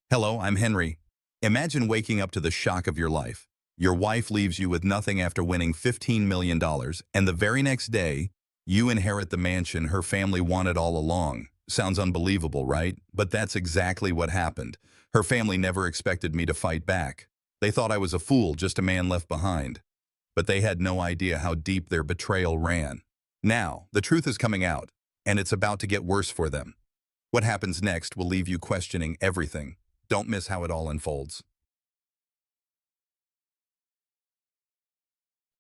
Hello, I'm Henry. Imagine waking up to the shock of your life. Your wife leaves you with nothing after winning $15 million, and the very next day, you inherit the mansion her family wanted all along. Sounds unbelievable, right? But that's exactly what happened. Her family never expected me to fight back. They thought I was a fool, just a man left behind. But they had no idea how deep their betrayal ran. Now, the truth is coming out, and it's about to get worse for them. What happens next will leave you questioning everything. Don't miss how it all unfolds.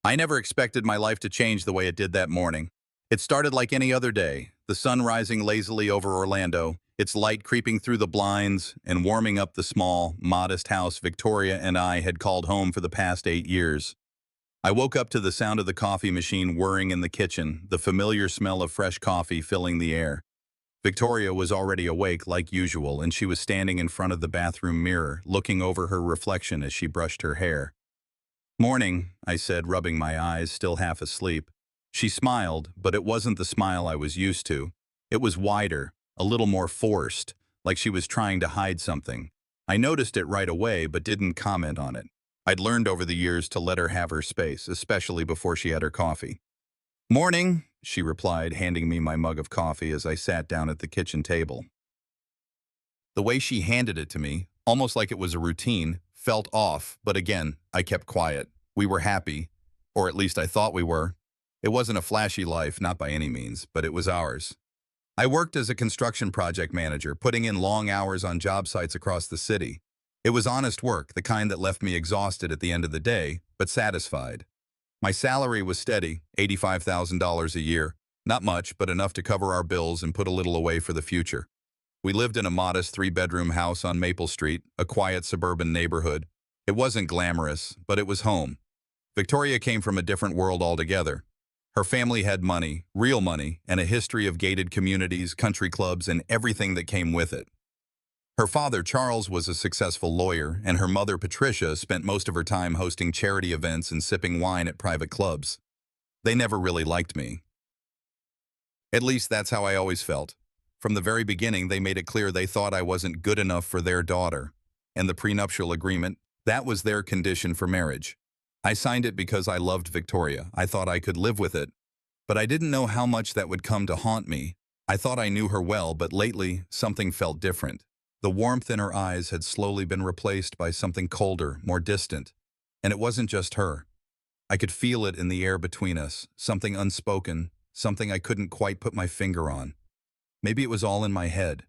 I never expected my life to change the way it did that morning. It started like any other day, the sun rising lazily over Orlando, its light creeping through the blinds and warming up the small, modest house Victoria and I had called home for the past 8 years. I woke up to the sound of the coffee machine whirring in the kitchen, the familiar smell of fresh coffee filling the air. Victoria was already awake like usual, and she was standing in front of the bathroom mirror, looking over her reflection as she brushed her hair. "Morning," I said, rubbing my eyes, still half asleep. She smiled, but it wasn't the smile I was used to. It was wider, a little more forced, like she was trying to hide something. I noticed it right away, but didn't comment on it. I'd learned over the years to let her have her space, especially before she had her coffee. "Morning," she replied, handing me my mug of coffee as I sat down at the kitchen table. The way she handed it to me, almost like it was a routine, felt off, but again, I kept quiet. We were happy, or at least I thought we were. It wasn't a flashy life, not by any means, but it was ours. I worked as a construction project manager, putting in long hours on job sites across the city. It was honest work, the kind that left me exhausted at the end of the day, but satisfied. My salary was steady, $85,000 a year. Not much, but enough to cover our bills and put a little away for the future. We lived in a modest 3-bedroom house on Maple Street, a quiet suburban neighborhood. It wasn't glamorous, but it was home. Victoria came from a different world altogether. Her family had money, real money, and a history of gated communities, country clubs, and everything that came with it. Her father, Charles, was a successful lawyer, and her mother, Patricia, spent most of her time hosting charity events and sipping wine at private clubs. They never really liked me. At least that's how I always felt. From the very beginning, they made it clear they thought I wasn't good enough for their daughter. And the prenuptial agreement, that was their condition for marriage. I signed it because I loved Victoria. I thought I could live with it. But I didn't know how much that would come to haunt me. I thought I knew her well, but lately, something felt different. The warmth in her eyes had slowly been replaced by something colder, more distant. And it wasn't just her. I could feel it in the air between us, something unspoken, something I couldn't quite put my finger on. Maybe it was all in my head.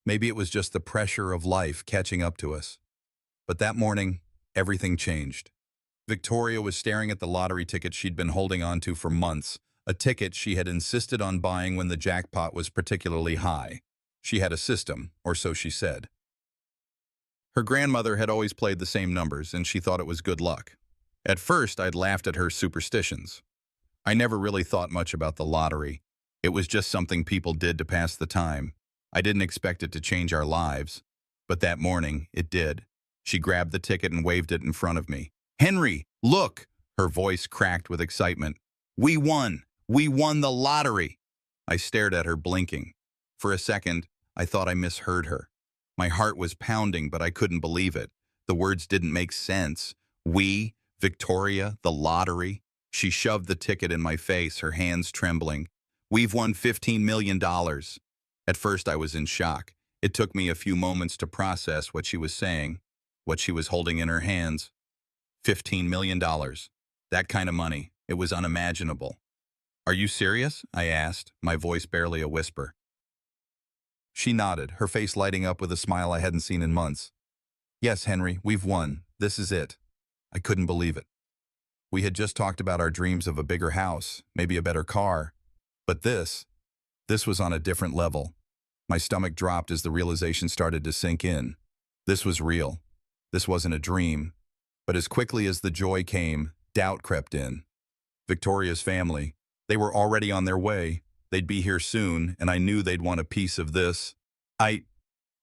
Maybe it was just the pressure of life catching up to us. But that morning, everything changed. Victoria was staring at the lottery ticket she'd been holding on to for months, a ticket she had insisted on buying when the jackpot was particularly high. She had a system, or so she said. Her grandmother had always played the same numbers, and she thought it was good luck. At first, I'd laughed at her superstitions. I never really thought much about the lottery. It was just something people did to pass the time. I didn't expect it to change our lives. But that morning, it did. She grabbed the ticket and waved it in front of me. "Henry, look!" Her voice cracked with excitement. "We won! We won the lottery!" I stared at her, blinking. For a second, I thought I misheard her. My heart was pounding, but I couldn't believe it. The words didn't make sense. We, Victoria, the lottery. She shoved the ticket in my face, her hands trembling. "We've won $15 million. At first, I was in shock. It took me a few moments to process what she was saying, what she was holding in her hands. $15 million. That kind of money. It was unimaginable. "Are you serious?" I asked, my voice barely a whisper. She nodded, her face lighting up with a smile I hadn't seen in months. "Yes, Henry, we've won. This is it." I couldn't believe it. We had just talked about our dreams of a bigger house, maybe a better car. But this was on a different level. My stomach dropped as the realization started to sink in. This was real. This wasn't a dream. But as quickly as the joy came, doubt crept in. Victoria's family, they were already on their way. They'd be here soon, and I knew they'd want a piece of this. I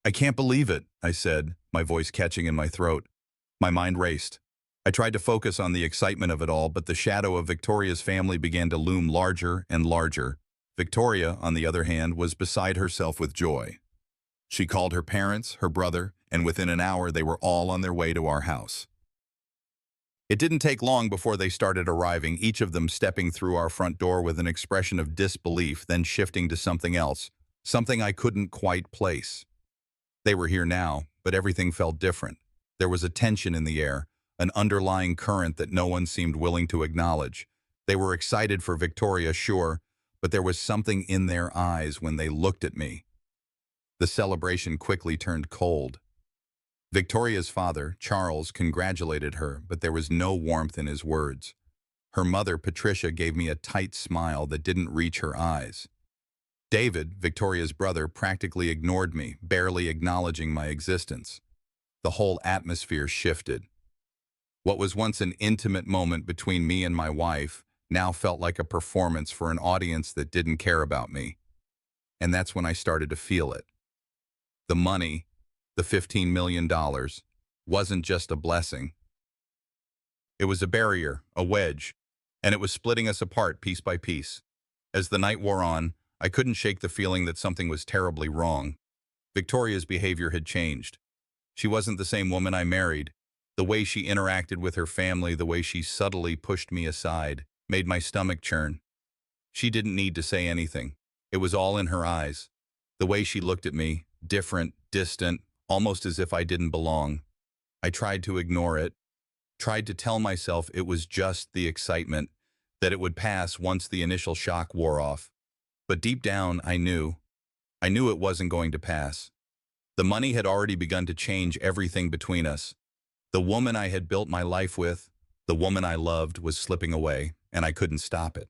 can't believe it," I said, my voice catching in my throat. My mind raced. I tried to focus on the excitement of it all, but the shadow of Victoria's family began to loom larger and larger. Victoria, on the other hand, was beside herself with joy. She called her parents, her brother, and within an hour they were all on their way to our house. It didn't take long before they started arriving, each of them stepping through our front door with an expression of disbelief, then shifting to something else, something I couldn't quite place. They were here now, but everything felt different. There was a tension in the air, an underlying current that no one seemed willing to acknowledge. They were excited for Victoria, sure, but there was something in their eyes when they looked at me. The celebration quickly turned cold. Victoria's father, Charles, congratulated her, but there was no warmth in his words. Her mother, Patricia, gave me a tight smile that didn't reach her eyes. David, Victoria's brother, practically ignored me, barely acknowledging my existence. The whole atmosphere shifted. What was once an intimate moment between me and my wife now felt like a performance for an audience that didn't care about me. And that's when I started to feel it. The money, the $15 million, wasn't just a blessing. It was a barrier, a wedge, and it was splitting us apart piece by piece. As the night wore on, I couldn't shake the feeling that something was terribly wrong. Victoria's behavior had changed. She wasn't the same woman I married. The way she interacted with her family, the way she subtly pushed me aside, made my stomach churn. She didn't need to say anything. It was all in her eyes. The way she looked at me, different, distant, almost as if I didn't belong. I tried to ignore it, tried to tell myself it was just the excitement, that it would pass once the initial shock wore off. But deep down, I knew it wasn't going to pass. The money had already begun to change everything between us. The woman I had built my life with, the woman I loved, was slipping away, and I couldn't stop it.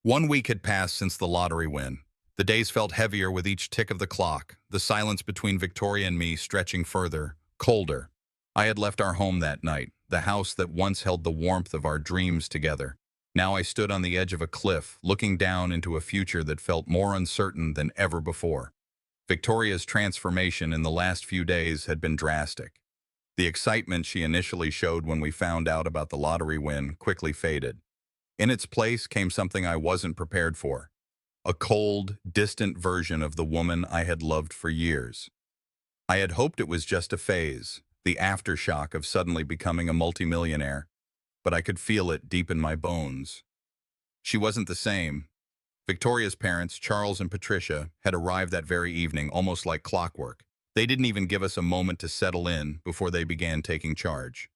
1 week had passed since the lottery win. The days felt heavier with each tick of the clock, the silence between Victoria and me stretching further, colder. I had left our home that night, the house that once held the warmth of our dreams together. Now I stood on the edge of a cliff, looking down into a future that felt more uncertain than ever before. Victoria's transformation in the last few days had been drastic. The excitement she initially showed when we found out about the lottery win quickly faded. In its place came something I wasn't prepared for. A cold, distant version of the woman I had loved for years. I had hoped it was just a phase, the aftershock of suddenly becoming a multimillionaire, but I could feel it deep in my bones. She wasn't the same. Victoria's parents, Charles and Patricia, had arrived that very evening, almost like clockwork. They didn't even give us a moment to settle in before they began taking charge.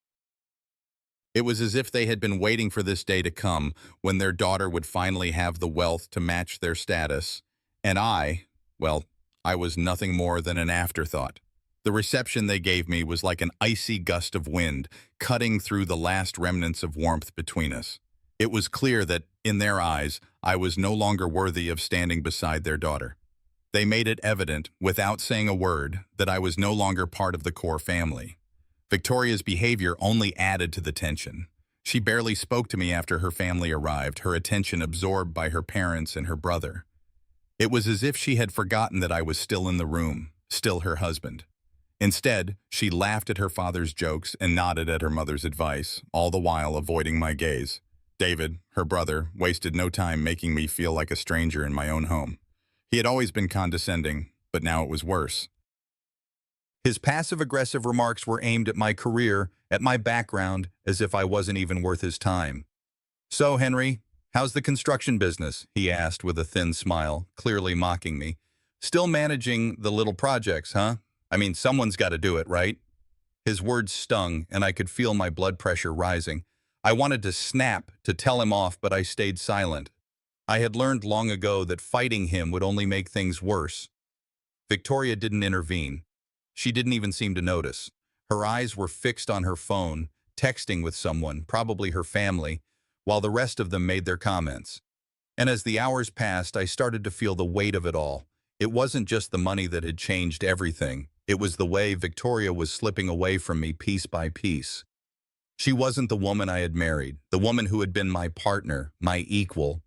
It was as if they had been waiting for this day to come, when their daughter would finally have the wealth to match their status. And I was nothing more than an afterthought. The reception they gave me was like an icy gust of wind, cutting through the last remnants of warmth between us. It was clear that, in their eyes, I was no longer worthy of standing beside their daughter. They made it evident, without saying a word, that I was no longer part of the core family. Victoria's behavior only added to the tension. She barely spoke to me after her family arrived, her attention absorbed by her parents and her brother. It was as if she had forgotten that I was still in the room, still her husband. Instead, she laughed at her father's jokes and nodded at her mother's advice, all the while avoiding my gaze. David, her brother, wasted no time making me feel like a stranger in my own home. He had always been condescending, but now it was worse. His passive-aggressive remarks were aimed at my career, at my background, as if I wasn't even worth his time. "So, Henry, how's the construction business?" he asked with a thin smile, clearly mocking me. "Still managing the little projects, huh? I mean, someone's got to do it, right?" His words stung, and I could feel my blood pressure rising. I wanted to snap, to tell him off, but I stayed silent. I had learned long ago that fighting him would only make things worse. Victoria didn't intervene. She didn't even seem to notice. Her eyes were fixed on her phone, texting with someone, probably her family, while the rest of them made their comments. And as the hours passed, I started to feel the weight of it all. It wasn't just the money that had changed everything. It was the way Victoria was slipping away from me piece by piece. She wasn't the woman I had married, the woman who had been my partner, my equal.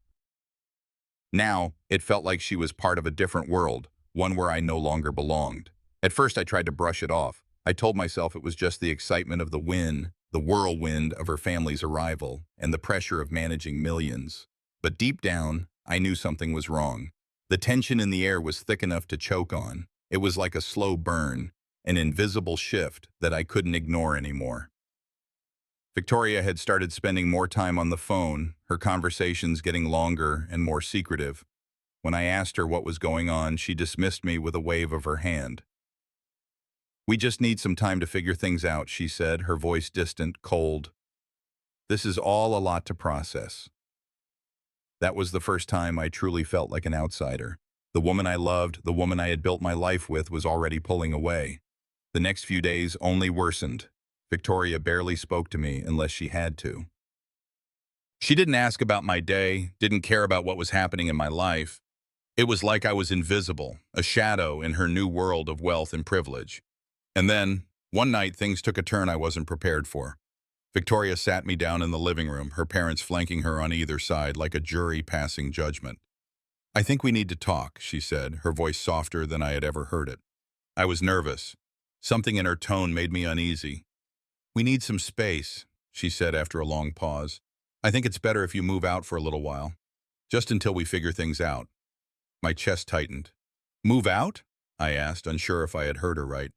Now, it felt like she was part of a different world, one where I no longer belonged. At first, I tried to brush it off. I told myself it was just the excitement of the win, the whirlwind of her family's arrival, and the pressure of managing millions. But deep down, I knew something was wrong. The tension in the air was thick enough to choke on. It was like a slow burn, an invisible shift that I couldn't ignore anymore. Victoria had started spending more time on the phone, her conversations getting longer and more secretive. When I asked her what was going on, she dismissed me with a wave of her hand. "We just need some time to figure things out," she said, her voice distant, cold. "This is all a lot to process." That was the first time I truly felt like an outsider. The woman I loved, the woman I had built my life with, was already pulling away. The next few days only worsened. Victoria barely spoke to me unless she had to. She didn't ask about my day, didn't care about what was happening in my life. It was like I was invisible, a shadow in her new world of wealth and privilege. And then, one night, things took a turn I wasn't prepared for. Victoria sat me down in the living room, her parents flanking her on either side like a jury passing judgment. "I think we need to talk," she said, her voice softer than I had ever heard it. I was nervous. Something in her tone made me uneasy. "We need some space," she said after a long pause. "I think it's better if you move out for a little while, just until we figure things out." My chest tightened. "Move out?" I asked, unsure if I had heard her right.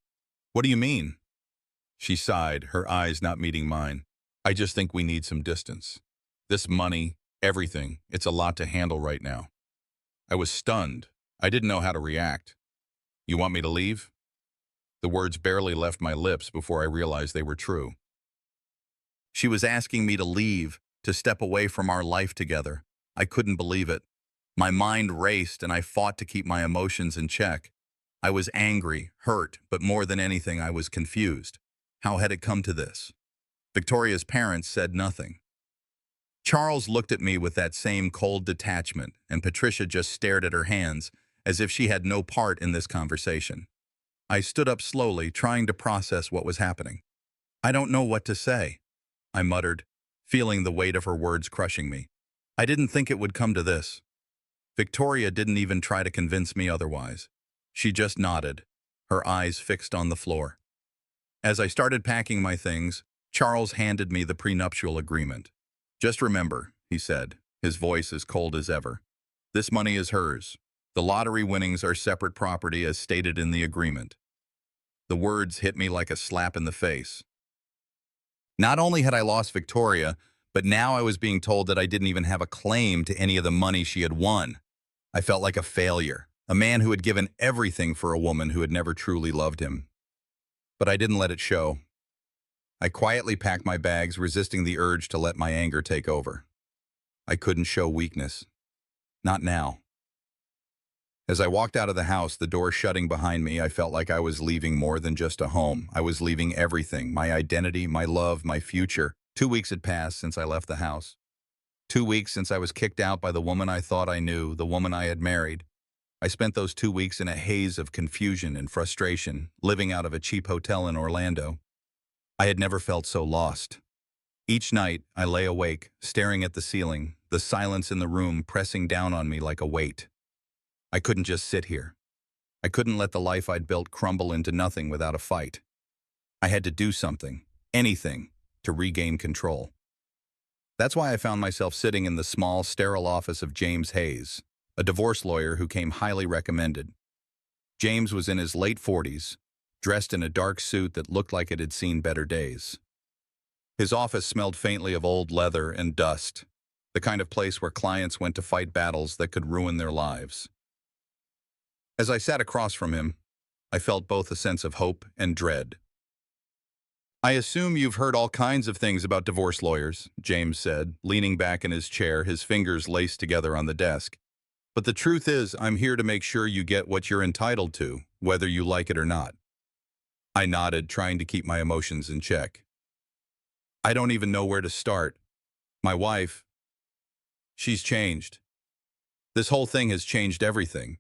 "What do you mean?" She sighed, her eyes not meeting mine. "I just think we need some distance. This money, everything, it's a lot to handle right now." I was stunned. I didn't know how to react. "You want me to leave?" The words barely left my lips before I realized they were true. She was asking me to leave, to step away from our life together. I couldn't believe it. My mind raced and I fought to keep my emotions in check. I was angry, hurt, but more than anything, I was confused. How had it come to this? Victoria's parents said nothing. Charles looked at me with that same cold detachment, and Patricia just stared at her hands, as if she had no part in this conversation. I stood up slowly, trying to process what was happening. "I don't know what to say," I muttered, feeling the weight of her words crushing me. "I didn't think it would come to this." Victoria didn't even try to convince me otherwise. She just nodded, her eyes fixed on the floor. As I started packing my things, Charles handed me the prenuptial agreement. "Just remember," he said, his voice as cold as ever, "this money is hers. The lottery winnings are separate property as stated in the agreement." The words hit me like a slap in the face. Not only had I lost Victoria, but now I was being told that I didn't even have a claim to any of the money she had won. I felt like a failure, a man who had given everything for a woman who had never truly loved him. But I didn't let it show. I quietly packed my bags, resisting the urge to let my anger take over. I couldn't show weakness. Not now. As I walked out of the house, the door shutting behind me, I felt like I was leaving more than just a home. I was leaving everything, my identity, my love, my future. 2 weeks had passed since I left the house. 2 weeks since I was kicked out by the woman I thought I knew, the woman I had married. I spent those 2 weeks in a haze of confusion and frustration, living out of a cheap hotel in Orlando. I had never felt so lost. Each night, I lay awake, staring at the ceiling, the silence in the room pressing down on me like a weight. I couldn't just sit here. I couldn't let the life I'd built crumble into nothing without a fight. I had to do something, anything, to regain control. That's why I found myself sitting in the small, sterile office of James Hayes, a divorce lawyer who came highly recommended. James was in his late 40s, dressed in a dark suit that looked like it had seen better days. His office smelled faintly of old leather and dust, the kind of place where clients went to fight battles that could ruin their lives. As I sat across from him, I felt both a sense of hope and dread. "I assume you've heard all kinds of things about divorce lawyers," James said, leaning back in his chair, his fingers laced together on the desk. "But the truth is, I'm here to make sure you get what you're entitled to, whether you like it or not." I nodded, trying to keep my emotions in check. "I don't even know where to start. My wife, she's changed. This whole thing has changed everything.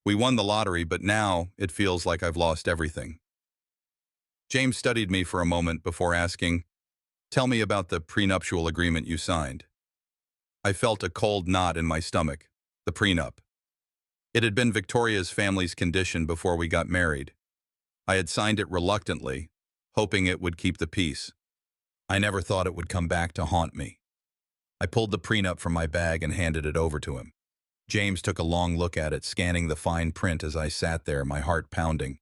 We won the lottery, but now it feels like I've lost everything." James studied me for a moment before asking, "Tell me about the prenuptial agreement you signed." I felt a cold knot in my stomach. The prenup. It had been Victoria's family's condition before we got married. I had signed it reluctantly, hoping it would keep the peace. I never thought it would come back to haunt me. I pulled the prenup from my bag and handed it over to him. James took a long look at it, scanning the fine print as I sat there, my heart pounding.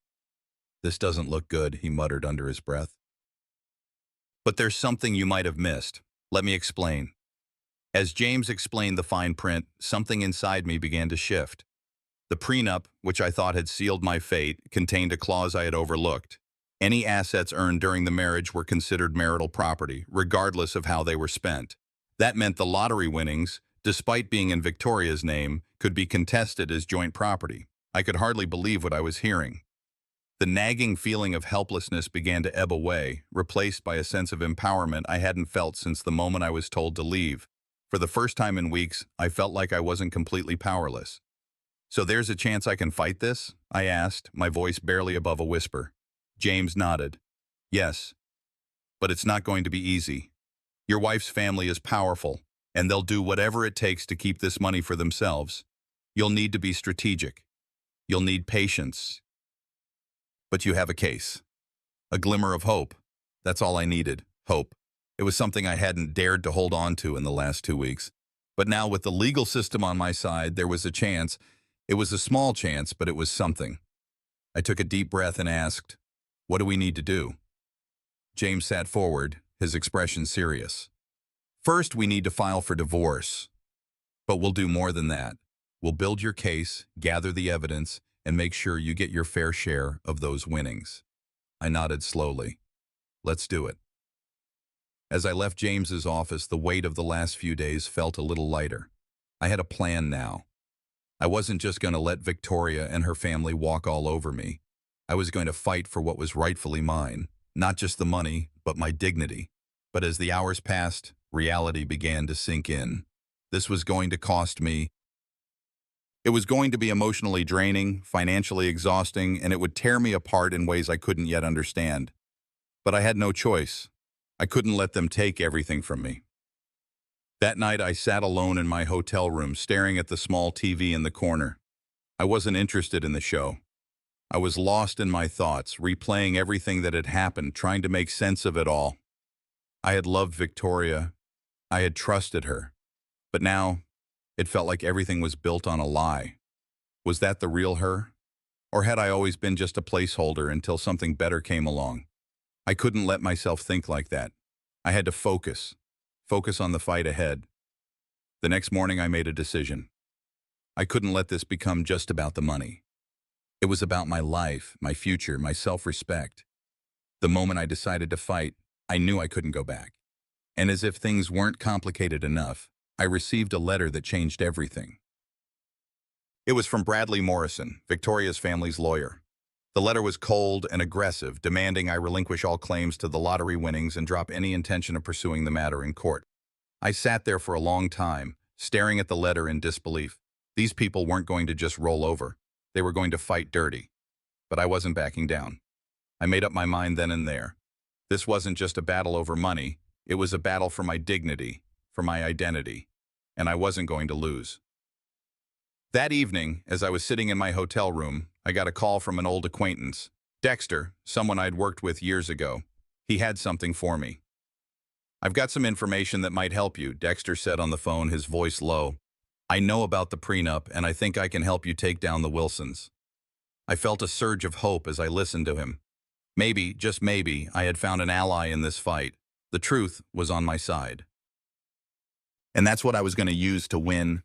"This doesn't look good," he muttered under his breath. "But there's something you might have missed. Let me explain." As James explained the fine print, something inside me began to shift. The prenup, which I thought had sealed my fate, contained a clause I had overlooked. Any assets earned during the marriage were considered marital property, regardless of how they were spent. That meant the lottery winnings, despite being in Victoria's name, could be contested as joint property. I could hardly believe what I was hearing. The nagging feeling of helplessness began to ebb away, replaced by a sense of empowerment I hadn't felt since the moment I was told to leave. For the first time in weeks, I felt like I wasn't completely powerless. "So there's a chance I can fight this?" I asked, my voice barely above a whisper. James nodded. "Yes, but it's not going to be easy. Your wife's family is powerful, and they'll do whatever it takes to keep this money for themselves. You'll need to be strategic. You'll need patience. But you have a case." A glimmer of hope. That's all I needed, hope. It was something I hadn't dared to hold on to in the last 2 weeks. But now with the legal system on my side, there was a chance. It was a small chance, but it was something. I took a deep breath and asked, "What do we need to do?" James sat forward, his expression serious. "First, we need to file for divorce. But we'll do more than that. We'll build your case, gather the evidence, and make sure you get your fair share of those winnings." I nodded slowly. "Let's do it." As I left James's office, the weight of the last few days felt a little lighter. I had a plan now. I wasn't just going to let Victoria and her family walk all over me. I was going to fight for what was rightfully mine, not just the money, but my dignity. But as the hours passed, reality began to sink in. This was going to cost me. It was going to be emotionally draining, financially exhausting, and it would tear me apart in ways I couldn't yet understand. But I had no choice. I couldn't let them take everything from me. That night, I sat alone in my hotel room, staring at the small TV in the corner. I wasn't interested in the show. I was lost in my thoughts, replaying everything that had happened, trying to make sense of it all. I had loved Victoria. I had trusted her. But now, it felt like everything was built on a lie. Was that the real her? Or had I always been just a placeholder until something better came along? I couldn't let myself think like that. I had to focus on the fight ahead. The next morning, I made a decision. I couldn't let this become just about the money. It was about my life, my future, my self-respect. The moment I decided to fight, I knew I couldn't go back. And as if things weren't complicated enough, I received a letter that changed everything. It was from Bradley Morrison, Victoria's family's lawyer. The letter was cold and aggressive, demanding I relinquish all claims to the lottery winnings and drop any intention of pursuing the matter in court. I sat there for a long time, staring at the letter in disbelief. These people weren't going to just roll over. They were going to fight dirty. But I wasn't backing down. I made up my mind then and there. This wasn't just a battle over money. It was a battle for my dignity, for my identity. And I wasn't going to lose. That evening, as I was sitting in my hotel room, I got a call from an old acquaintance, Dexter, someone I'd worked with years ago. He had something for me. "I've got some information that might help you," Dexter said on the phone, his voice low. "I know about the prenup, and I think I can help you take down the Wilsons." I felt a surge of hope as I listened to him. Maybe, just maybe, I had found an ally in this fight. The truth was on my side. And that's what I was going to use to win.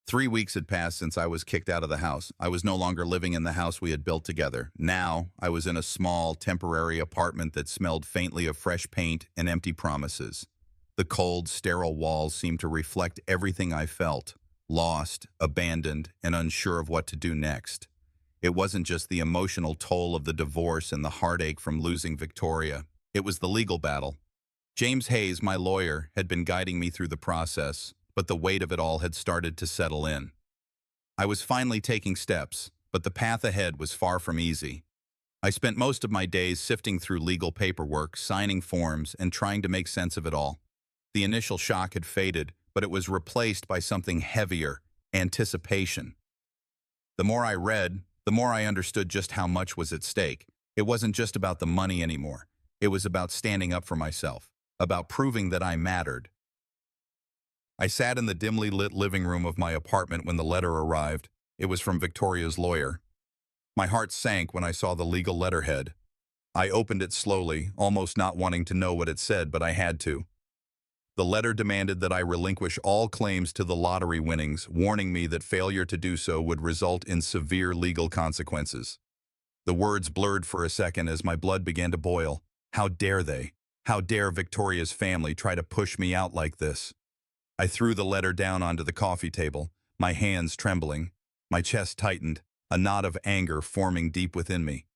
Three weeks had passed since I was kicked out of the house. I was no longer living in the house we had built together. Now, I was in a small, temporary apartment that smelled faintly of fresh paint and empty promises. The cold, sterile walls seemed to reflect everything I felt, lost, abandoned, and unsure of what to do next. It wasn't just the emotional toll of the divorce and the heartache from losing Victoria. It was the legal battle. James Hayes, my lawyer, had been guiding me through the process, but the weight of it all had started to settle in. I was finally taking steps, but the path ahead was far from easy. I spent most of my days sifting through legal paperwork, signing forms, and trying to make sense of it all. The initial shock had faded, but it was replaced by something heavier: anticipation. The more I read, the more I understood just how much was at stake. It wasn't just about the money anymore. It was about standing up for myself, about proving that I mattered. I sat in the dimly lit living room of my apartment when the letter arrived. It was from Victoria's lawyer. My heart sank when I saw the legal letterhead. I opened it slowly, almost not wanting to know what it said, but I had to. The letter demanded that I relinquish all claims to the lottery winnings, warning me that failure to do so would result in severe legal consequences. The words blurred for a second as my blood began to boil. How dare they? How dare Victoria's family try to push me out like this? I threw the letter down onto the coffee table, my hands trembling. My chest tightened, a knot of anger forming deep within me.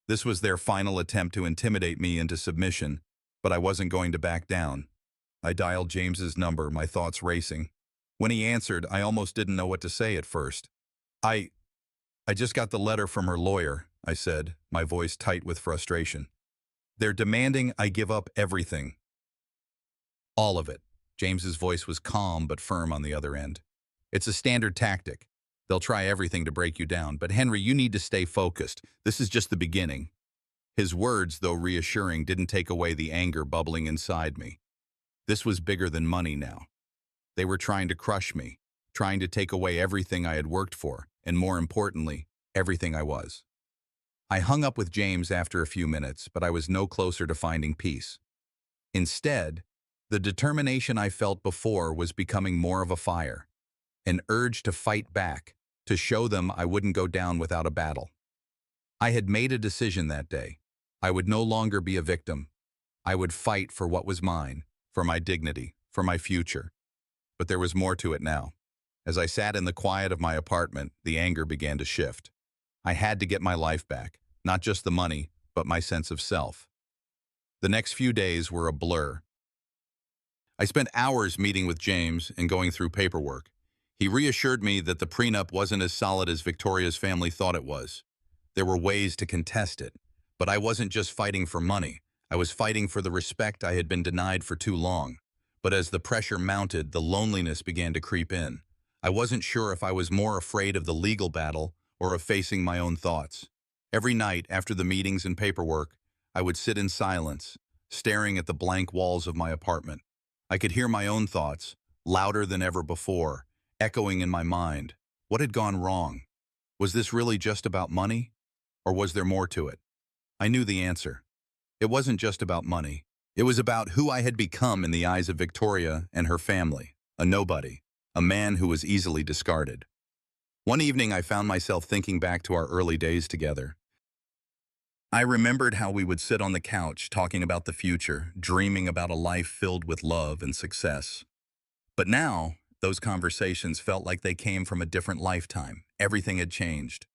This was their final attempt to intimidate me into submission, but I wasn't going to back down. I dialed James's number, my thoughts racing. When he answered, I almost didn't know what to say at first. I just got the letter from her lawyer, I said, my voice tight with frustration. They're demanding I give up everything. All of it. James's voice was calm but firm on the other end. It's a standard tactic. They'll try everything to break you down, but Henry, you need to stay focused. This is just the beginning. His words, though reassuring, didn't take away the anger bubbling inside me. This was bigger than money now. They were trying to crush me, trying to take away everything I had worked for, and more importantly, everything I was. I hung up with James after a few minutes, but I was no closer to finding peace. Instead, the determination I felt before was becoming more of a fire, an urge to fight back, to show them I wouldn't go down without a battle. I had made a decision that day. I would no longer be a victim. I would fight for what was mine, for my dignity, for my future. But there was more to it now. As I sat in the quiet of my apartment, the anger began to shift. I had to get my life back, not just the money, but my sense of self. The next few days were a blur. I spent hours meeting with James and going through paperwork. He reassured me that the prenup wasn't as solid as Victoria's family thought it was. There were ways to contest it, but I wasn't just fighting for money. I was fighting for the respect I had been denied for too long. But as the pressure mounted, the loneliness began to creep in. I wasn't sure if I was more afraid of the legal battle or of facing my own thoughts. Every night, after the meetings and paperwork, I would sit in silence, staring at the blank walls of my apartment. I could hear my own thoughts, louder than ever before, echoing in my mind. What had gone wrong? Was this really just about money? Or was there more to it? I knew the answer. It wasn't just about money. It was about who I had become in the eyes of Victoria and her family, a nobody, a man who was easily discarded. One evening I found myself thinking back to our early days together. I remembered how we would sit on the couch talking about the future, dreaming about a life filled with love and success. But now, those conversations felt like they came from a different lifetime. Everything had changed.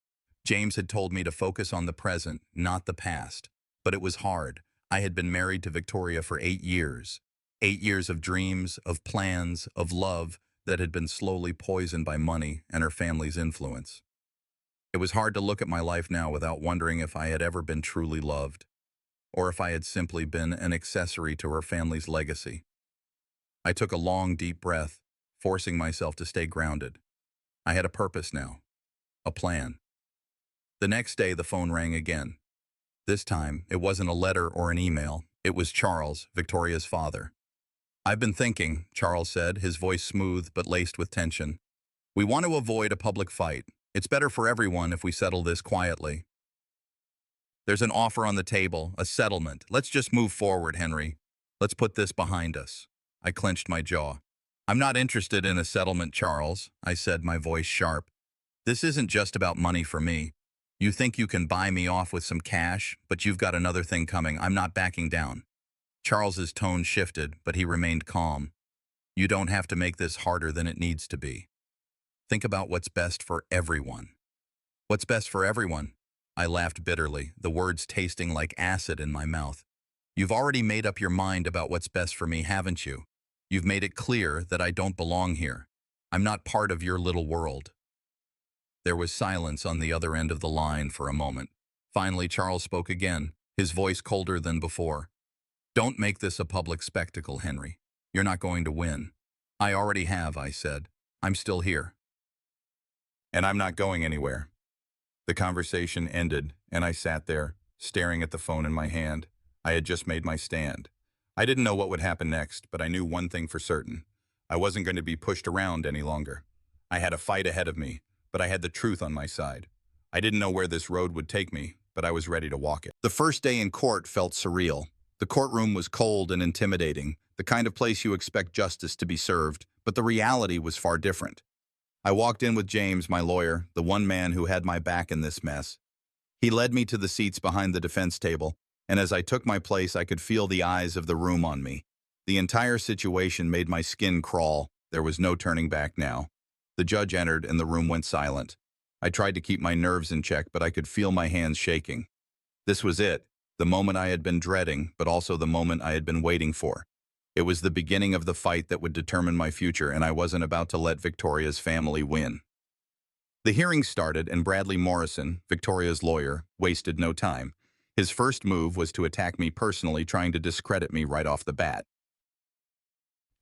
James had told me to focus on the present, not the past. But it was hard. I had been married to Victoria for 8 years. 8 years of dreams, of plans, of love that had been slowly poisoned by money and her family's influence. It was hard to look at my life now without wondering if I had ever been truly loved, or if I had simply been an accessory to her family's legacy. I took a long, deep breath, forcing myself to stay grounded. I had a purpose now, a plan. The next day, the phone rang again. This time, it wasn't a letter or an email. It was Charles, Victoria's father. "I've been thinking," Charles said, his voice smooth but laced with tension. "We want to avoid a public fight. It's better for everyone if we settle this quietly. There's an offer on the table, a settlement. Let's just move forward, Henry. Let's put this behind us." I clenched my jaw. "I'm not interested in a settlement, Charles," I said, my voice sharp. "This isn't just about money for me. You think you can buy me off with some cash, but you've got another thing coming. I'm not backing down." Charles's tone shifted, but he remained calm. "You don't have to make this harder than it needs to be. Think about what's best for everyone." "What's best for everyone?" I laughed bitterly, the words tasting like acid in my mouth. "You've already made up your mind about what's best for me, haven't you? You've made it clear that I don't belong here. I'm not part of your little world." There was silence on the other end of the line for a moment. Finally, Charles spoke again, his voice colder than before. Don't make this a public spectacle, Henry. You're not going to win. I already have, I said. I'm still here. And I'm not going anywhere. The conversation ended, and I sat there, staring at the phone in my hand. I had just made my stand. I didn't know what would happen next, but I knew one thing for certain. I wasn't going to be pushed around any longer. I had a fight ahead of me, but I had the truth on my side. I didn't know where this road would take me, but I was ready to walk it. The first day in court felt surreal. The courtroom was cold and intimidating, the kind of place you expect justice to be served, but the reality was far different. I walked in with James, my lawyer, the one man who had my back in this mess. He led me to the seats behind the defense table, and as I took my place, I could feel the eyes of the room on me. The entire situation made my skin crawl. There was no turning back now. The judge entered, and the room went silent. I tried to keep my nerves in check, but I could feel my hands shaking. This was it, the moment I had been dreading, but also the moment I had been waiting for. It was the beginning of the fight that would determine my future, and I wasn't about to let Victoria's family win. The hearing started, and Bradley Morrison, Victoria's lawyer, wasted no time. His first move was to attack me personally, trying to discredit me right off the bat.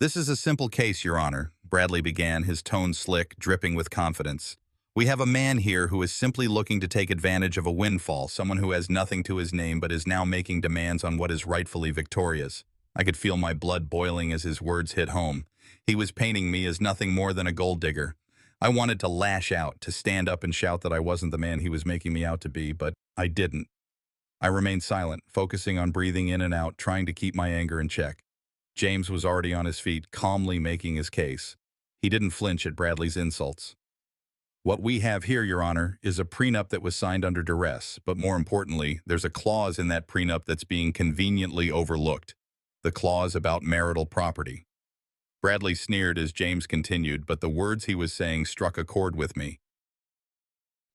This is a simple case, Your Honor, Bradley began, his tone slick, dripping with confidence. We have a man here who is simply looking to take advantage of a windfall, someone who has nothing to his name but is now making demands on what is rightfully Victoria's. I could feel my blood boiling as his words hit home. He was painting me as nothing more than a gold digger. I wanted to lash out, to stand up and shout that I wasn't the man he was making me out to be, but I didn't. I remained silent, focusing on breathing in and out, trying to keep my anger in check. James was already on his feet, calmly making his case. He didn't flinch at Bradley's insults. What we have here, Your Honor, is a prenup that was signed under duress, but more importantly, there's a clause in that prenup that's being conveniently overlooked. The clause about marital property. Bradley sneered as James continued, but the words he was saying struck a chord with me.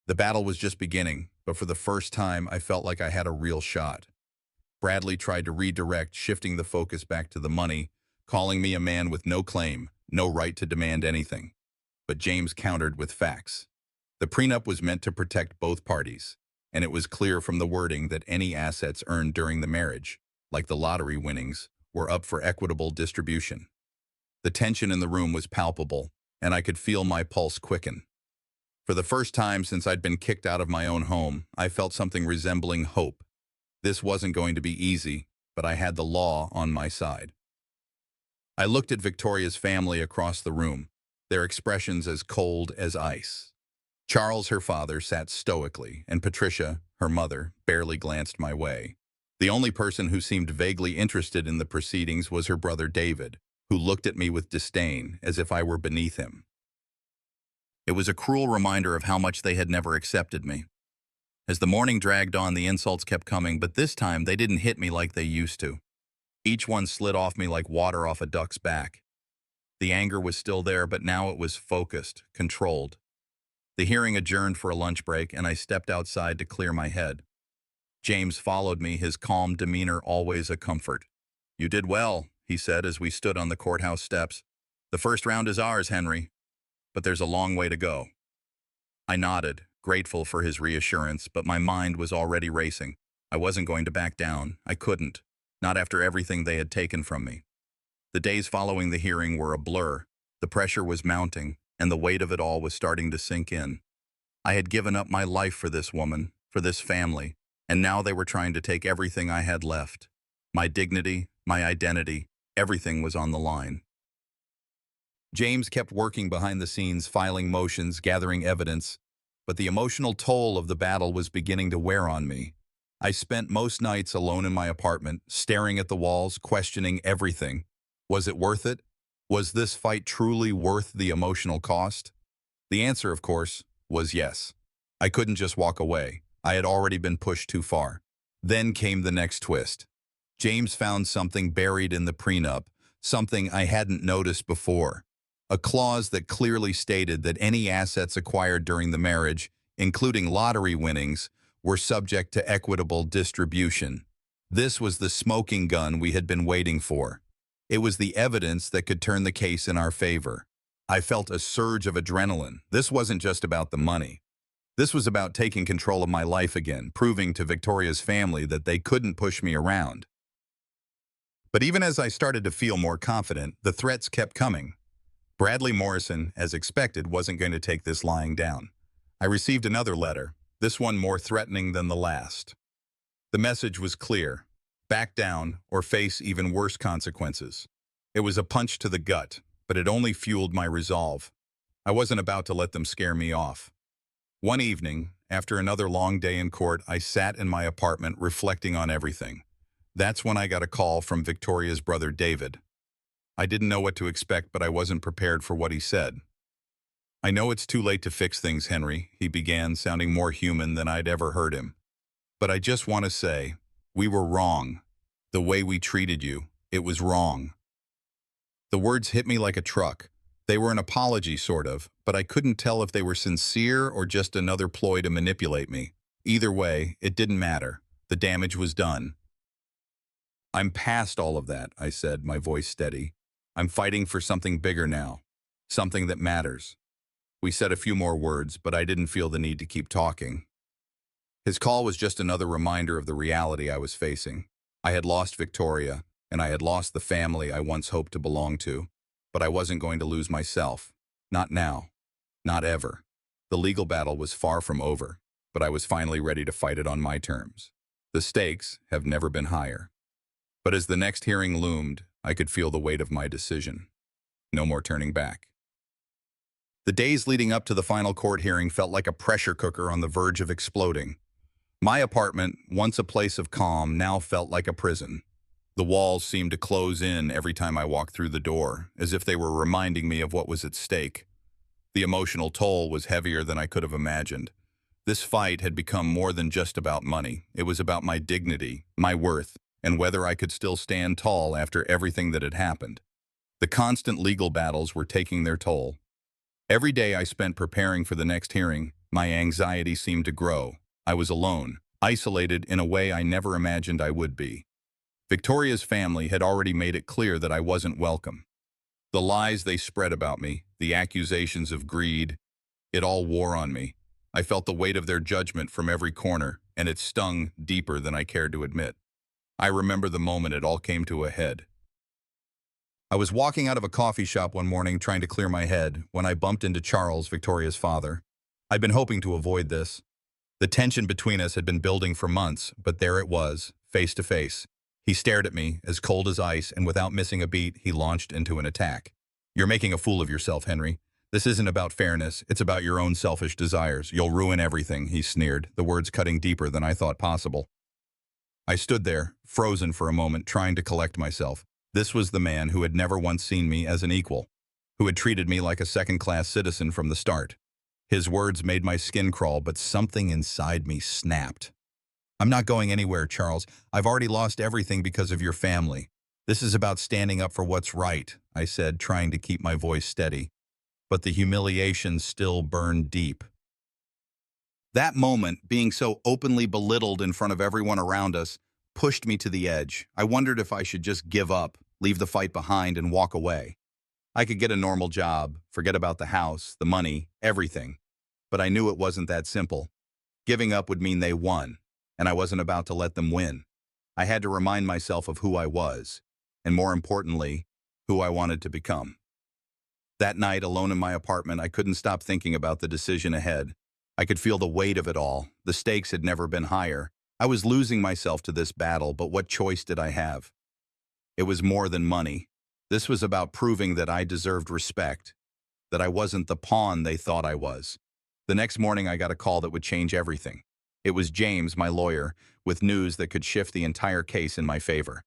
The battle was just beginning, but for the first time, I felt like I had a real shot. Bradley tried to redirect, shifting the focus back to the money, calling me a man with no claim, no right to demand anything. But James countered with facts. The prenup was meant to protect both parties, and it was clear from the wording that any assets earned during the marriage, like the lottery winnings, were up for equitable distribution. The tension in the room was palpable, and I could feel my pulse quicken. For the first time since I'd been kicked out of my own home, I felt something resembling hope. This wasn't going to be easy, but I had the law on my side. I looked at Victoria's family across the room, their expressions as cold as ice. Charles, her father, sat stoically, and Patricia, her mother, barely glanced my way. The only person who seemed vaguely interested in the proceedings was her brother David, who looked at me with disdain, as if I were beneath him. It was a cruel reminder of how much they had never accepted me. As the morning dragged on, the insults kept coming, but this time they didn't hit me like they used to. Each one slid off me like water off a duck's back. The anger was still there, but now it was focused, controlled. The hearing adjourned for a lunch break, and I stepped outside to clear my head. James followed me, his calm demeanor always a comfort. You did well, he said as we stood on the courthouse steps. The first round is ours, Henry, but there's a long way to go. I nodded, grateful for his reassurance, but my mind was already racing. I wasn't going to back down. I couldn't, not after everything they had taken from me. The days following the hearing were a blur. The pressure was mounting, and the weight of it all was starting to sink in. I had given up my life for this woman, for this family, and now they were trying to take everything I had left. My dignity, my identity, everything was on the line. James kept working behind the scenes, filing motions, gathering evidence, but the emotional toll of the battle was beginning to wear on me. I spent most nights alone in my apartment, staring at the walls, questioning everything. Was it worth it? Was this fight truly worth the emotional cost? The answer, of course, was yes. I couldn't just walk away. I had already been pushed too far. Then came the next twist. James found something buried in the prenup, something I hadn't noticed before. A clause that clearly stated that any assets acquired during the marriage, including lottery winnings, were subject to equitable distribution. This was the smoking gun we had been waiting for. It was the evidence that could turn the case in our favor. I felt a surge of adrenaline. This wasn't just about the money. This was about taking control of my life again, proving to Victoria's family that they couldn't push me around. But even as I started to feel more confident, the threats kept coming. Bradley Morrison, as expected, wasn't going to take this lying down. I received another letter, this one more threatening than the last. The message was clear: back down or face even worse consequences. It was a punch to the gut, but it only fueled my resolve. I wasn't about to let them scare me off. One evening, after another long day in court, I sat in my apartment reflecting on everything. That's when I got a call from Victoria's brother David. I didn't know what to expect, but I wasn't prepared for what he said. "I know it's too late to fix things, Henry," he began, sounding more human than I'd ever heard him. "But I just want to say, we were wrong. The way we treated you, it was wrong." The words hit me like a truck. They were an apology, sort of, but I couldn't tell if they were sincere or just another ploy to manipulate me. Either way, it didn't matter. The damage was done. "I'm past all of that," I said, my voice steady. "I'm fighting for something bigger now. Something that matters." We said a few more words, but I didn't feel the need to keep talking. His call was just another reminder of the reality I was facing. I had lost Victoria, and I had lost the family I once hoped to belong to, but I wasn't going to lose myself. Not now. Not ever. The legal battle was far from over, but I was finally ready to fight it on my terms. The stakes have never been higher. But as the next hearing loomed, I could feel the weight of my decision. No more turning back. The days leading up to the final court hearing felt like a pressure cooker on the verge of exploding. My apartment, once a place of calm, now felt like a prison. The walls seemed to close in every time I walked through the door, as if they were reminding me of what was at stake. The emotional toll was heavier than I could have imagined. This fight had become more than just about money. It was about my dignity, my worth, and whether I could still stand tall after everything that had happened. The constant legal battles were taking their toll. Every day I spent preparing for the next hearing, my anxiety seemed to grow. I was alone, isolated in a way I never imagined I would be. Victoria's family had already made it clear that I wasn't welcome. The lies they spread about me, the accusations of greed, it all wore on me. I felt the weight of their judgment from every corner, and it stung deeper than I cared to admit. I remember the moment it all came to a head. I was walking out of a coffee shop one morning trying to clear my head when I bumped into Charles, Victoria's father. I'd been hoping to avoid this. The tension between us had been building for months, but there it was, face to face. He stared at me, as cold as ice, and without missing a beat, he launched into an attack. "You're making a fool of yourself, Henry. This isn't about fairness, it's about your own selfish desires. You'll ruin everything," he sneered, the words cutting deeper than I thought possible. I stood there, frozen for a moment, trying to collect myself. This was the man who had never once seen me as an equal, who had treated me like a second-class citizen from the start. His words made my skin crawl, but something inside me snapped. "I'm not going anywhere, Charles. I've already lost everything because of your family. This is about standing up for what's right," I said, trying to keep my voice steady. But the humiliation still burned deep. That moment, being so openly belittled in front of everyone around us, pushed me to the edge. I wondered if I should just give up, leave the fight behind, and walk away. I could get a normal job, forget about the house, the money, everything. But I knew it wasn't that simple. Giving up would mean they won, and I wasn't about to let them win. I had to remind myself of who I was, and more importantly, who I wanted to become. That night, alone in my apartment, I couldn't stop thinking about the decision ahead. I could feel the weight of it all. The stakes had never been higher. I was losing myself to this battle, but what choice did I have? It was more than money. This was about proving that I deserved respect, that I wasn't the pawn they thought I was. The next morning, I got a call that would change everything. It was James, my lawyer, with news that could shift the entire case in my favor.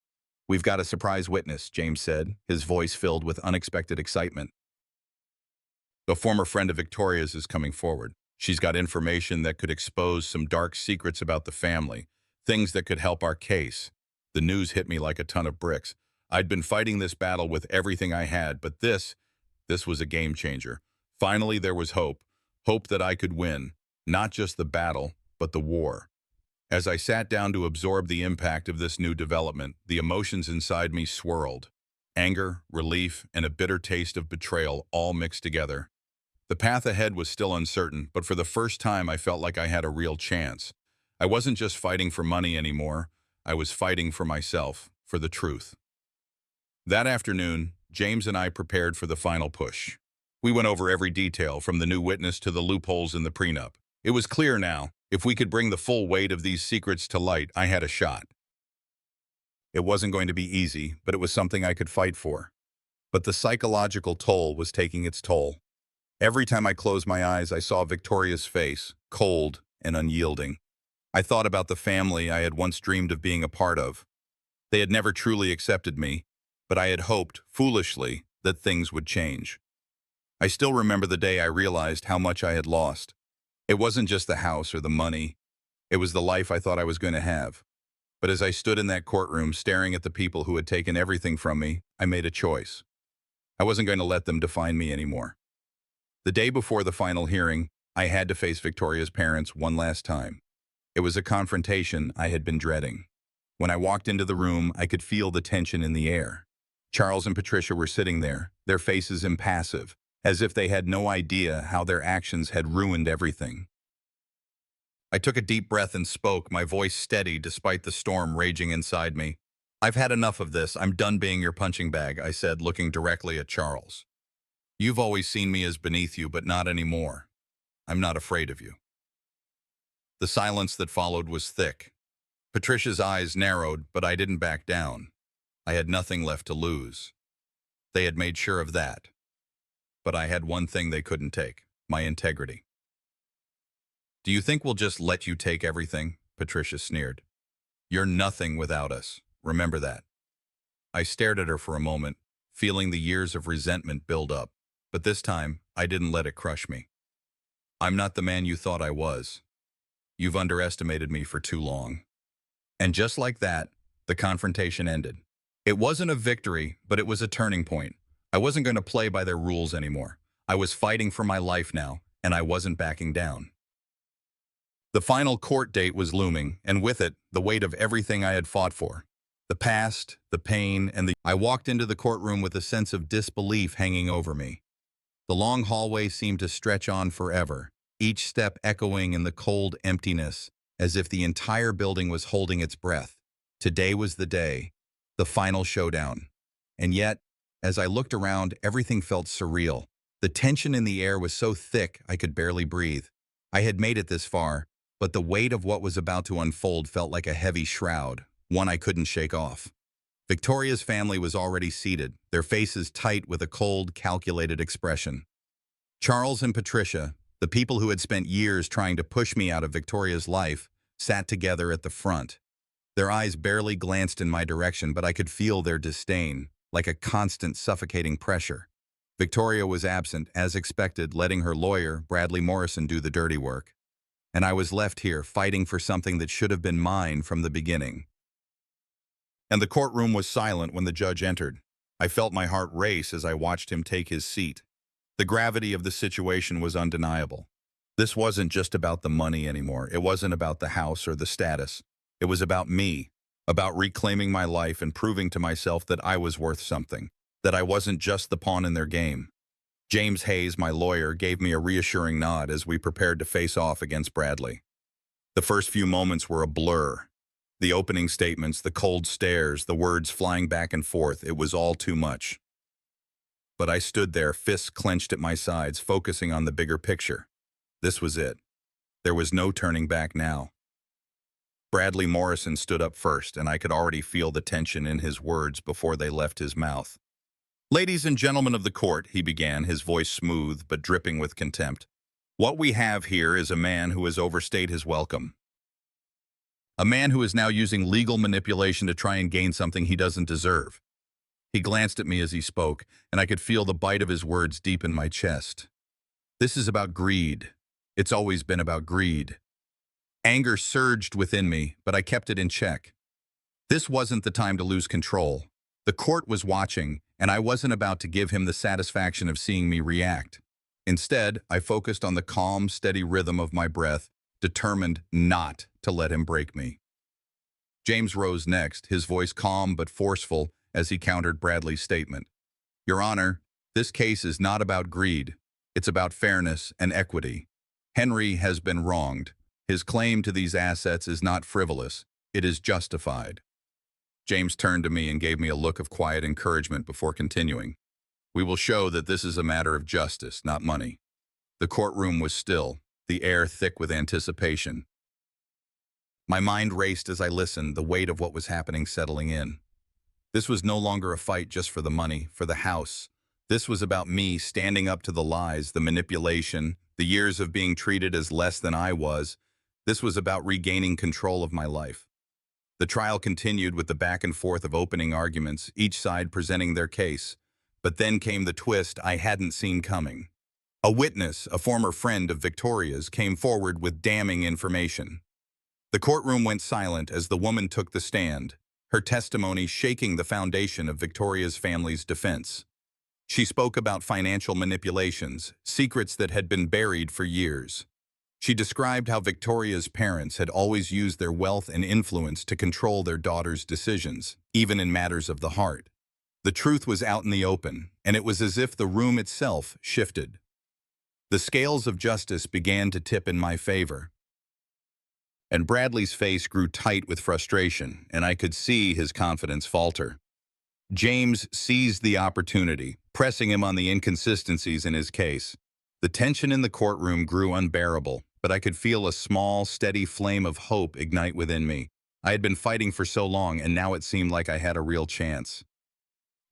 "We've got a surprise witness," James said, his voice filled with unexpected excitement. "A former friend of Victoria's is coming forward. She's got information that could expose some dark secrets about the family, things that could help our case." The news hit me like a ton of bricks. I'd been fighting this battle with everything I had, but this was a game changer. Finally, there was hope. Hope that I could win, not just the battle, but the war. As I sat down to absorb the impact of this new development, the emotions inside me swirled. Anger, relief, and a bitter taste of betrayal all mixed together. The path ahead was still uncertain, but for the first time I felt like I had a real chance. I wasn't just fighting for money anymore. I was fighting for myself, for the truth. That afternoon, James and I prepared for the final push. We went over every detail, from the new witness to the loopholes in the prenup. It was clear now, if we could bring the full weight of these secrets to light, I had a shot. It wasn't going to be easy, but it was something I could fight for. But the psychological toll was taking its toll. Every time I closed my eyes, I saw Victoria's face, cold and unyielding. I thought about the family I had once dreamed of being a part of. They had never truly accepted me, but I had hoped, foolishly, that things would change. I still remember the day I realized how much I had lost. It wasn't just the house or the money. It was the life I thought I was going to have. But as I stood in that courtroom staring at the people who had taken everything from me, I made a choice. I wasn't going to let them define me anymore. The day before the final hearing, I had to face Victoria's parents one last time. It was a confrontation I had been dreading. When I walked into the room, I could feel the tension in the air. Charles and Patricia were sitting there, their faces impassive, as if they had no idea how their actions had ruined everything. I took a deep breath and spoke, my voice steady despite the storm raging inside me. "I've had enough of this. I'm done being your punching bag," I said, looking directly at Charles. "You've always seen me as beneath you, but not anymore. I'm not afraid of you." The silence that followed was thick. Patricia's eyes narrowed, but I didn't back down. I had nothing left to lose. They had made sure of that. But I had one thing they couldn't take: my integrity. "Do you think we'll just let you take everything?" Patricia sneered. "You're nothing without us. Remember that." I stared at her for a moment, feeling the years of resentment build up. But this time, I didn't let it crush me. "I'm not the man you thought I was. You've underestimated me for too long." And just like that, the confrontation ended. It wasn't a victory, but it was a turning point. I wasn't going to play by their rules anymore. I was fighting for my life now, and I wasn't backing down. The final court date was looming, and with it, the weight of everything I had fought for. The past, the pain, and I walked into the courtroom with a sense of disbelief hanging over me. The long hallway seemed to stretch on forever, each step echoing in the cold emptiness, as if the entire building was holding its breath. Today was the day, the final showdown. And yet, as I looked around, everything felt surreal. The tension in the air was so thick I could barely breathe. I had made it this far, but the weight of what was about to unfold felt like a heavy shroud, one I couldn't shake off. Victoria's family was already seated, their faces tight with a cold, calculated expression. Charles and Patricia, the people who had spent years trying to push me out of Victoria's life, sat together at the front. Their eyes barely glanced in my direction, but I could feel their disdain, like a constant suffocating pressure. Victoria was absent, as expected, letting her lawyer, Bradley Morrison, do the dirty work. And I was left here, fighting for something that should have been mine from the beginning. And the courtroom was silent when the judge entered. I felt my heart race as I watched him take his seat. The gravity of the situation was undeniable. This wasn't just about the money anymore. It wasn't about the house or the status. It was about me, about reclaiming my life and proving to myself that I was worth something, that I wasn't just the pawn in their game. James Hayes, my lawyer, gave me a reassuring nod as we prepared to face off against Bradley. The first few moments were a blur. The opening statements, the cold stares, the words flying back and forth, it was all too much. But I stood there, fists clenched at my sides, focusing on the bigger picture. This was it. There was no turning back now. Bradley Morrison stood up first, and I could already feel the tension in his words before they left his mouth. "Ladies and gentlemen of the court," he began, his voice smooth but dripping with contempt. "What we have here is a man who has overstayed his welcome. A man who is now using legal manipulation to try and gain something he doesn't deserve." He glanced at me as he spoke, and I could feel the bite of his words deep in my chest. "This is about greed. It's always been about greed." Anger surged within me, but I kept it in check. This wasn't the time to lose control. The court was watching, and I wasn't about to give him the satisfaction of seeing me react. Instead, I focused on the calm, steady rhythm of my breath, determined not to let him break me. James rose next, his voice calm but forceful as he countered Bradley's statement. "Your Honor, this case is not about greed. It's about fairness and equity. Henry has been wronged. His claim to these assets is not frivolous. It is justified. James turned to me and gave me a look of quiet encouragement before continuing. We will show that this is a matter of justice, not money. The courtroom was still, the air thick with anticipation. My mind raced as I listened, the weight of what was happening settling in. This was no longer a fight just for the money, for the house. This was about me standing up to the lies, the manipulation, the years of being treated as less than I was. This was about regaining control of my life. The trial continued with the back and forth of opening arguments, each side presenting their case. But then came the twist I hadn't seen coming. A witness, a former friend of Victoria's, came forward with damning information. The courtroom went silent as the woman took the stand, her testimony shaking the foundation of Victoria's family's defense. She spoke about financial manipulations, secrets that had been buried for years. She described how Victoria's parents had always used their wealth and influence to control their daughter's decisions, even in matters of the heart. The truth was out in the open, and it was as if the room itself shifted. The scales of justice began to tip in my favor. And Bradley's face grew tight with frustration, and I could see his confidence falter. James seized the opportunity, pressing him on the inconsistencies in his case. The tension in the courtroom grew unbearable, but I could feel a small, steady flame of hope ignite within me. I had been fighting for so long, and now it seemed like I had a real chance.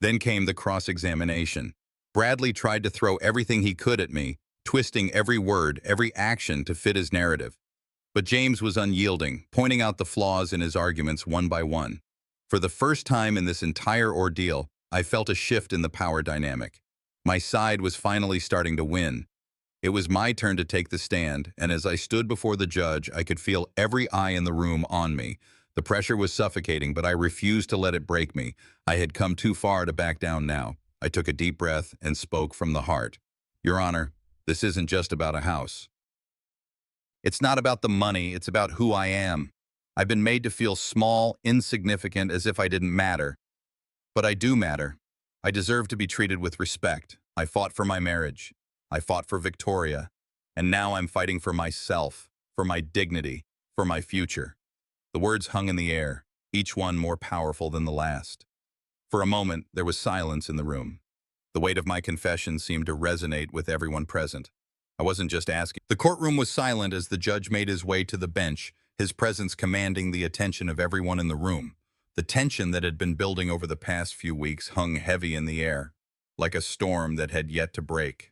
Then came the cross-examination. Bradley tried to throw everything he could at me, twisting every word, every action to fit his narrative. But James was unyielding, pointing out the flaws in his arguments one by one. For the first time in this entire ordeal, I felt a shift in the power dynamic. My side was finally starting to win. It was my turn to take the stand, and as I stood before the judge, I could feel every eye in the room on me. The pressure was suffocating, but I refused to let it break me. I had come too far to back down now. I took a deep breath and spoke from the heart. Your Honor, this isn't just about a house. It's not about the money, it's about who I am. I've been made to feel small, insignificant, as if I didn't matter. But I do matter. I deserve to be treated with respect. I fought for my marriage. I fought for Victoria. And now I'm fighting for myself, for my dignity, for my future. The words hung in the air, each one more powerful than the last. For a moment, there was silence in the room. The weight of my confession seemed to resonate with everyone present. I wasn't just asking. The courtroom was silent as the judge made his way to the bench, his presence commanding the attention of everyone in the room. The tension that had been building over the past few weeks hung heavy in the air, like a storm that had yet to break.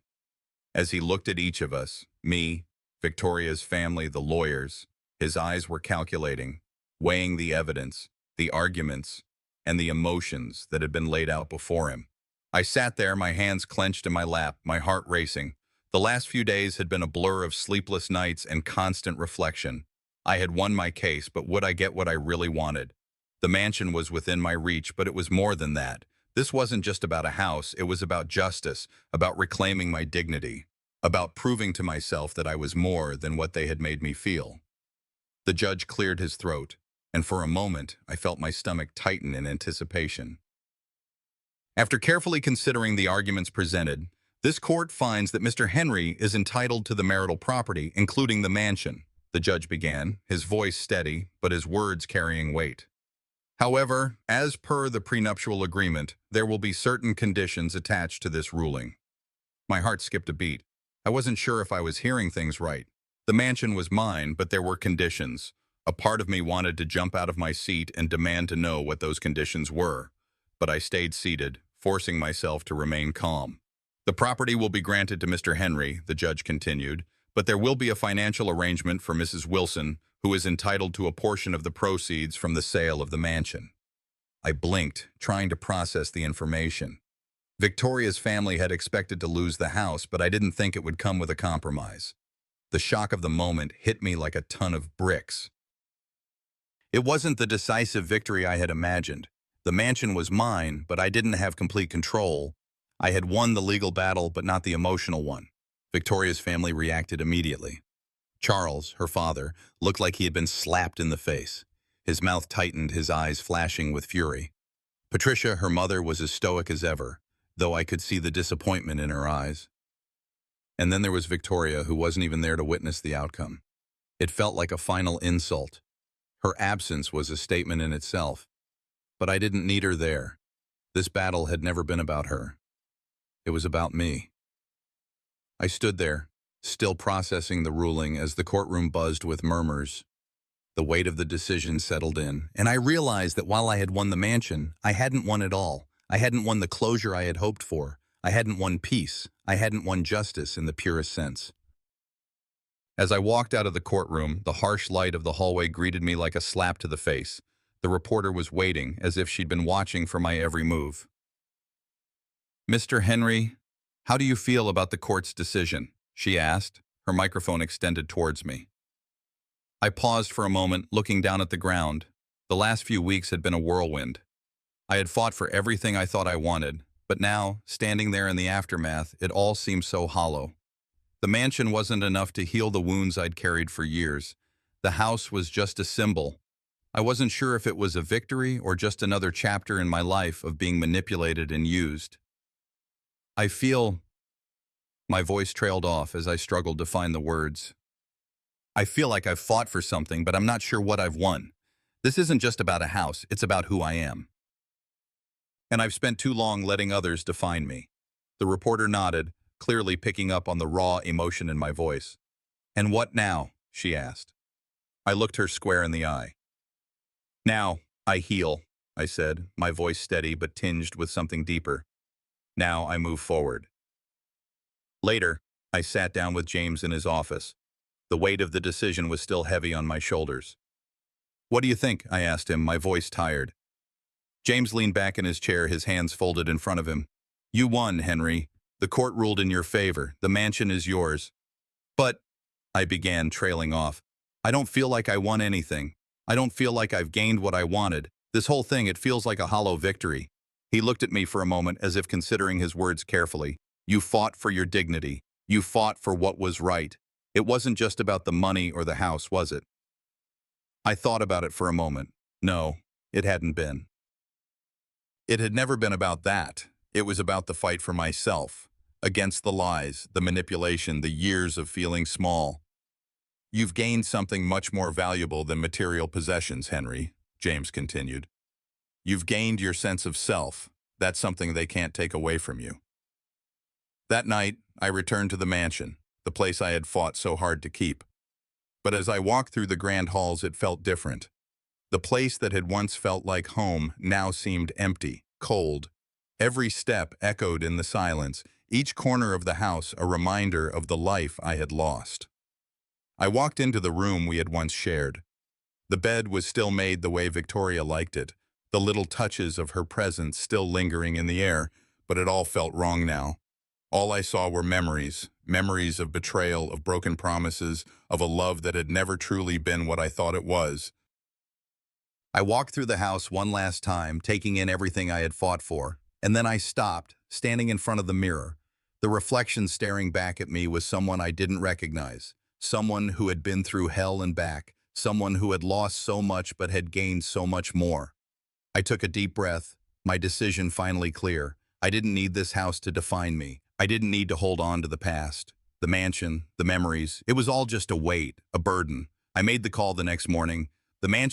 As he looked at each of us, me, Victoria's family, the lawyers, his eyes were calculating, weighing the evidence, the arguments, and the emotions that had been laid out before him. I sat there, my hands clenched in my lap, my heart racing. The last few days had been a blur of sleepless nights and constant reflection. I had won my case, but would I get what I really wanted? The mansion was within my reach, but it was more than that. This wasn't just about a house, it was about justice, about reclaiming my dignity, about proving to myself that I was more than what they had made me feel. The judge cleared his throat, and for a moment I felt my stomach tighten in anticipation. After carefully considering the arguments presented, this court finds that Mr. Henry is entitled to the marital property, including the mansion, the judge began, his voice steady, but his words carrying weight. However, as per the prenuptial agreement, there will be certain conditions attached to this ruling. My heart skipped a beat. I wasn't sure if I was hearing things right. The mansion was mine, but there were conditions. A part of me wanted to jump out of my seat and demand to know what those conditions were. But I stayed seated, forcing myself to remain calm. The property will be granted to Mr. Henry, the judge continued, but there will be a financial arrangement for Mrs. Wilson, who is entitled to a portion of the proceeds from the sale of the mansion. I blinked, trying to process the information. Victoria's family had expected to lose the house, but I didn't think it would come with a compromise. The shock of the moment hit me like a ton of bricks. It wasn't the decisive victory I had imagined. The mansion was mine, but I didn't have complete control. I had won the legal battle, but not the emotional one. Victoria's family reacted immediately. Charles, her father, looked like he had been slapped in the face. His mouth tightened, his eyes flashing with fury. Patricia, her mother, was as stoic as ever, though I could see the disappointment in her eyes. And then there was Victoria, who wasn't even there to witness the outcome. It felt like a final insult. Her absence was a statement in itself. But I didn't need her there. This battle had never been about her. It was about me. I stood there, still processing the ruling as the courtroom buzzed with murmurs. The weight of the decision settled in, and I realized that while I had won the mansion, I hadn't won it all. I hadn't won the closure I had hoped for. I hadn't won peace. I hadn't won justice in the purest sense. As I walked out of the courtroom, the harsh light of the hallway greeted me like a slap to the face. The reporter was waiting, as if she'd been watching for my every move. "Mr. Henry, how do you feel about the court's decision?" she asked, her microphone extended towards me. I paused for a moment, looking down at the ground. The last few weeks had been a whirlwind. I had fought for everything I thought I wanted, but now, standing there in the aftermath, it all seemed so hollow. The mansion wasn't enough to heal the wounds I'd carried for years. The house was just a symbol. I wasn't sure if it was a victory or just another chapter in my life of being manipulated and used. I feel... My voice trailed off as I struggled to find the words. I feel like I've fought for something, but I'm not sure what I've won. This isn't just about a house, it's about who I am. And I've spent too long letting others define me. The reporter nodded, clearly picking up on the raw emotion in my voice. "And what now?" she asked. I looked her square in the eye. "Now, I heal," I said, my voice steady but tinged with something deeper. "Now I move forward." Later, I sat down with James in his office. The weight of the decision was still heavy on my shoulders. "What do you think?" I asked him, my voice tired. James leaned back in his chair, his hands folded in front of him. "You won, Henry. The court ruled in your favor. The mansion is yours." "But," I began, trailing off, "I don't feel like I won anything. I don't feel like I've gained what I wanted. This whole thing, it feels like a hollow victory." He looked at me for a moment as if considering his words carefully. "You fought for your dignity. You fought for what was right. It wasn't just about the money or the house, was it?" I thought about it for a moment. No, it hadn't been. It had never been about that. It was about the fight for myself, against the lies, the manipulation, the years of feeling small. "You've gained something much more valuable than material possessions, Henry," James continued. "You've gained your sense of self. That's something they can't take away from you." That night, I returned to the mansion, the place I had fought so hard to keep. But as I walked through the grand halls, it felt different. The place that had once felt like home now seemed empty, cold. Every step echoed in the silence, each corner of the house a reminder of the life I had lost. I walked into the room we had once shared. The bed was still made the way Victoria liked it, the little touches of her presence still lingering in the air, but it all felt wrong now. All I saw were memories, memories of betrayal, of broken promises, of a love that had never truly been what I thought it was. I walked through the house one last time, taking in everything I had fought for, and then I stopped, standing in front of the mirror. The reflection staring back at me was someone I didn't recognize, someone who had been through hell and back, someone who had lost so much but had gained so much more. I took a deep breath, my decision finally clear. I didn't need this house to define me. I didn't need to hold on to the past, the mansion, the memories. It was all just a weight, a burden. I made the call the next morning. The mansion